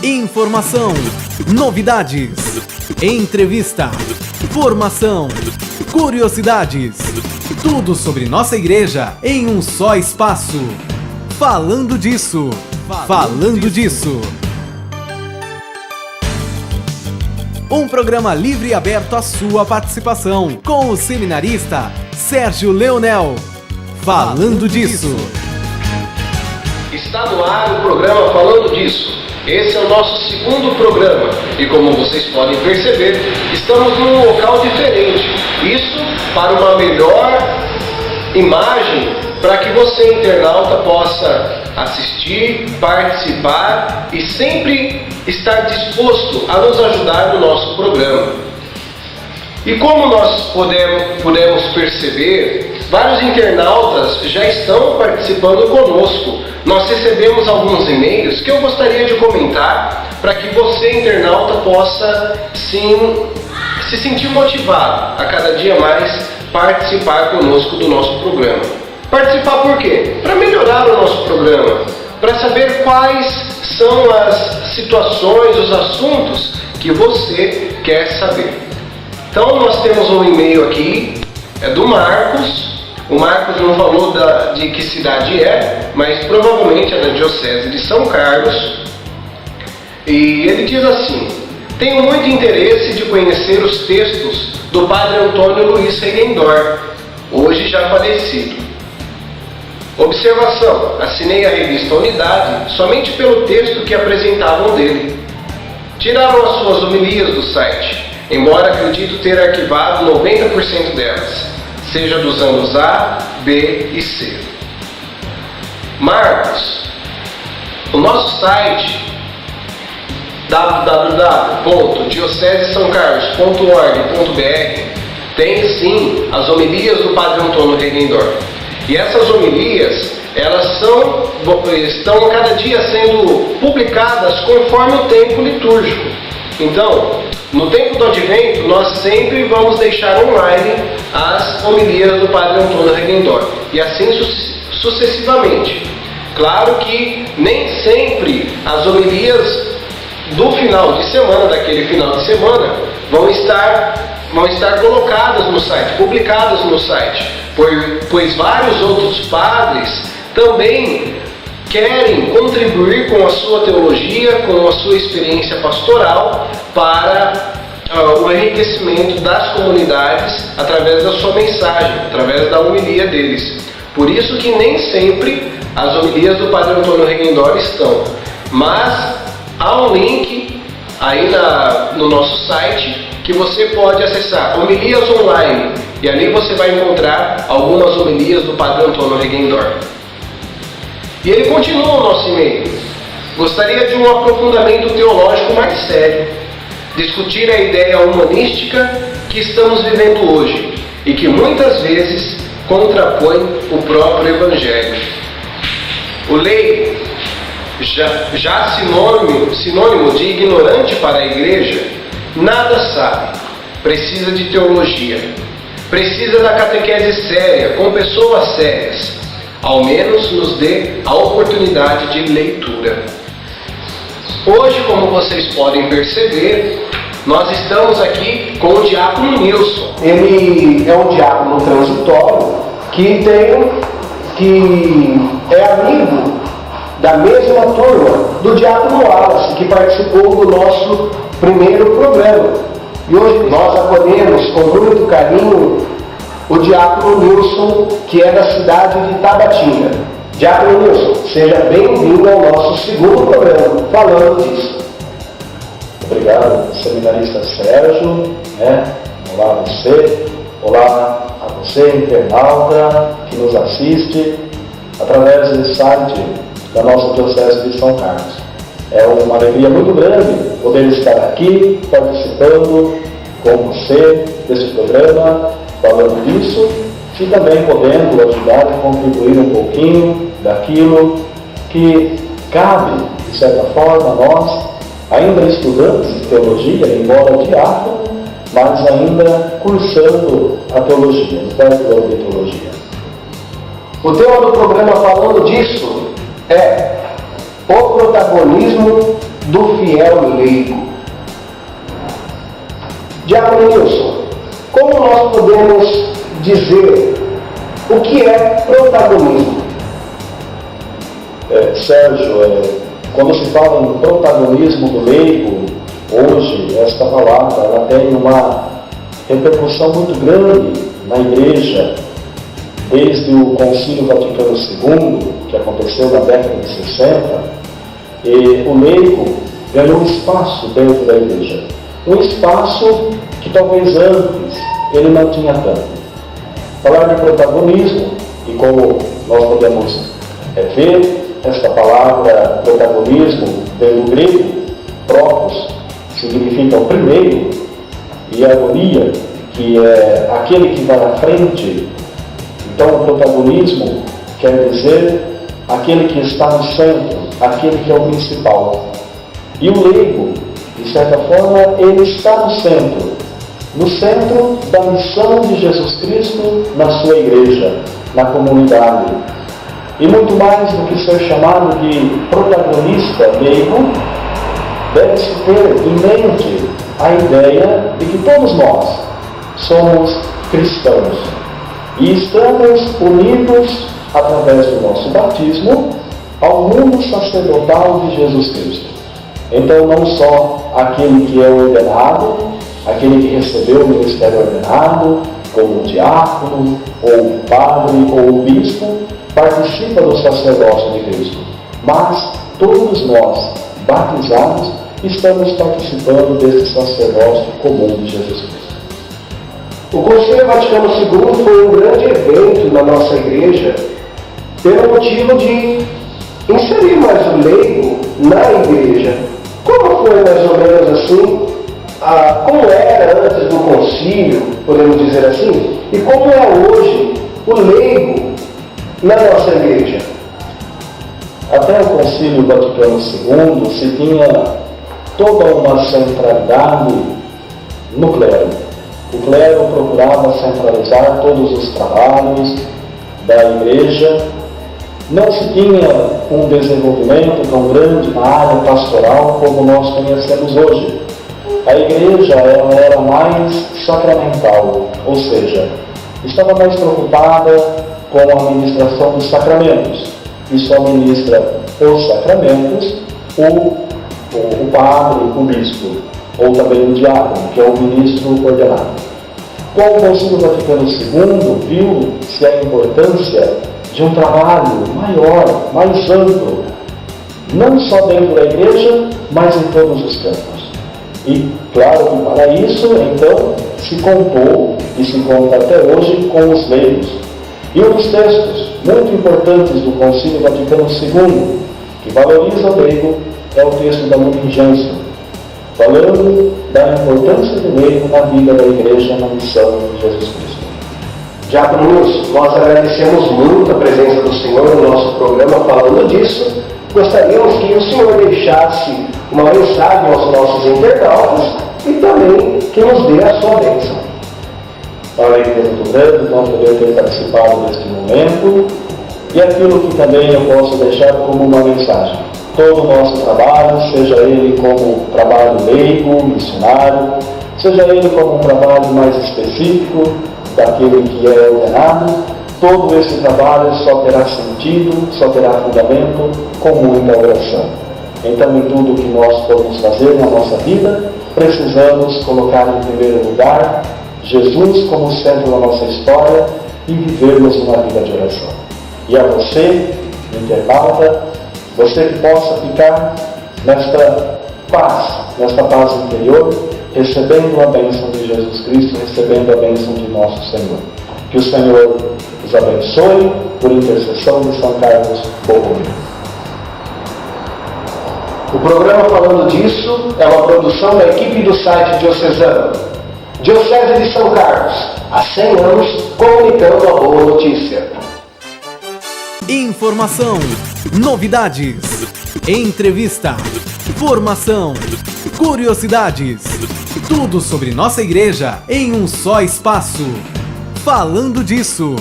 Informação, novidades, entrevista, formação, curiosidades. Tudo sobre nossa igreja em um só espaço. Falando disso. Um programa livre e aberto à sua participação, com o seminarista Sérgio Leonel. Falando disso. Está no ar o programa Falando Disso. Esse é o nosso segundo programa e, como vocês podem perceber, estamos num local diferente. Isso para uma melhor imagem, para que você, internauta, possa assistir, participar e sempre estar disposto a nos ajudar no nosso programa. E como nós pudemos perceber, vários internautas já estão participando conosco. Nós recebemos alguns e-mails que eu gostaria de comentar para que você, internauta, possa se sentir motivado a cada dia mais participar conosco do nosso programa. Participar por quê? Para melhorar o nosso programa, para saber quais são as situações, os assuntos que você quer saber. Então nós temos um e-mail aqui, é do Marcos. O Marcos não falou de que cidade é, mas provavelmente é da Diocese de São Carlos. E ele diz assim: tenho muito interesse de conhecer os textos do Padre Antônio Luiz Reguendorf, hoje já falecido. Observação: assinei a revista Unidade somente pelo texto que apresentavam dele. Tiraram as suas homilias do site, embora acredito ter arquivado 90% delas, seja dos anos A, B e C. Marcos, o nosso site www.diocesesaocarlos.org.br tem sim as homilias do Padre Antônio Reguendorf. E essas homilias, elas estão a cada dia sendo publicadas conforme o tempo litúrgico. Então, no tempo do Advento, nós sempre vamos deixar online as homilias do Padre Antônio Reguendorf, e assim sucessivamente. Claro que nem sempre as homilias do final de semana, daquele final de semana, vão estar colocadas no site, publicadas no site, pois vários outros padres também querem contribuir com a sua teologia, com a sua experiência pastoral para o enriquecimento das comunidades através da sua mensagem, através da homilia deles. Por isso que nem sempre as homilias do Padre Antônio Reguendorf estão, mas há um link aí no nosso site que você pode acessar, Homilias Online, e ali você vai encontrar algumas homilias do Padre Antônio Reguendorf. E ele continua o nosso e-mail: gostaria de um aprofundamento teológico mais sério, discutir a ideia humanística que estamos vivendo hoje e que muitas vezes contrapõe o próprio Evangelho. O leigo, já sinônimo de ignorante para a igreja, nada sabe, precisa de teologia, precisa da catequese séria, com pessoas sérias. Ao menos nos dê a oportunidade de leitura. Hoje, como vocês podem perceber, nós estamos aqui com o diácono Nilson. Ele é um diácono transitório que é amigo da mesma turma do diácono Wallace, que participou do nosso primeiro programa. E hoje nós acolhemos com muito carinho o diácono Nilson, que é da cidade de Tabatinga. Diácono Nilson, seja bem-vindo ao nosso segundo programa, Falando Disso. Obrigado, seminarista Sérgio. Olá a você, olá a você, internauta, que nos assiste através desse site da nossa Diocese de São Carlos. É uma alegria muito grande poder estar aqui, participando com você desse programa, falando disso, e também podendo ajudar a contribuir um pouquinho daquilo que cabe, de certa forma, a nós, ainda estudantes de teologia, embora diácono, mas ainda cursando a teologia, no curso de teologia. O tema do programa Falando Disso é o protagonismo do fiel leigo. Diácono Nilson, como nós podemos dizer o que é protagonismo? Sérgio, quando se fala em protagonismo do leigo, hoje esta palavra ela tem uma repercussão muito grande na Igreja, desde o Concílio Vaticano II, que aconteceu na década de 60, e o leigo ganhou espaço dentro da Igreja. Um espaço que talvez antes ele não tinha tanto. Falar de protagonismo, e como nós podemos ver, esta palavra protagonismo vem do grego, protos, significa o primeiro, e agonia, que é aquele que vai à frente. Então o protagonismo quer dizer aquele que está no centro, aquele que é o principal. E o leigo, de certa forma, ele está no centro da missão de Jesus Cristo na sua igreja, na comunidade. E muito mais do que ser chamado de protagonista leigo, deve-se ter em mente a ideia de que todos nós somos cristãos e estamos unidos através do nosso batismo ao mundo sacerdotal de Jesus Cristo. Então, não só aquele que é ordenado, aquele que recebeu o ministério ordenado, como o diácono, ou o padre, ou o bispo, participa do sacerdócio de Cristo. Mas todos nós, batizados, estamos participando desse sacerdócio comum de Jesus Cristo. O Concílio Vaticano II foi um grande evento na nossa igreja pelo motivo de inserir mais o leigo na igreja. Como foi mais ou menos assim? Como era antes do concílio, podemos dizer assim, e como é hoje o leigo na nossa igreja? Até o Concílio Vaticano II se tinha toda uma centralidade no clero. O clero procurava centralizar todos os trabalhos da igreja. Não se tinha um desenvolvimento tão grande na área pastoral como nós conhecemos hoje. A igreja ela era mais sacramental, ou seja, estava mais preocupada com a administração dos sacramentos. E só ministra os sacramentos o padre, o bispo, ou também o diácono, que é o ministro ordenado. Com o Concílio Vaticano II, viu-se a importância de um trabalho maior, mais amplo, não só dentro da igreja, mas em todos os campos. E, claro que para isso, então, se contou, e se conta até hoje, com os leigos. E um dos textos muito importantes do Concílio Vaticano II, que valoriza o leigo, é o texto da Lumen Gentium, falando da importância do leigo na vida da igreja, na missão de Jesus Cristo. Diácono Nilson, nós agradecemos muito a presença do Senhor no nosso programa falando disso. Gostaríamos que o Senhor deixasse uma mensagem aos nossos internautas e também que nos dê a sua bênção. Olha, é muito grande não poder ter participado deste momento, e aquilo que também eu posso deixar como uma mensagem. Todo o nosso trabalho, seja ele como trabalho leigo, missionário, seja ele como um trabalho mais específico, daquele que é ordenado, todo esse trabalho só terá sentido, só terá fundamento com muita oração. Então, em tudo que nós podemos fazer na nossa vida, precisamos colocar em primeiro lugar Jesus como centro da nossa história e vivermos uma vida de oração. E a você, internauta, você que possa ficar nesta paz interior, recebendo a bênção de Jesus Cristo, recebendo a bênção de nosso Senhor. Que o Senhor os abençoe por intercessão de São Carlos Borromeo. O programa Falando Disso é uma produção da equipe do site diocesano. Diocese de São Carlos, há 100 anos comunicando a boa notícia. Informação, novidades, entrevista, formação, curiosidades. Tudo sobre nossa igreja em um só espaço. Falando disso.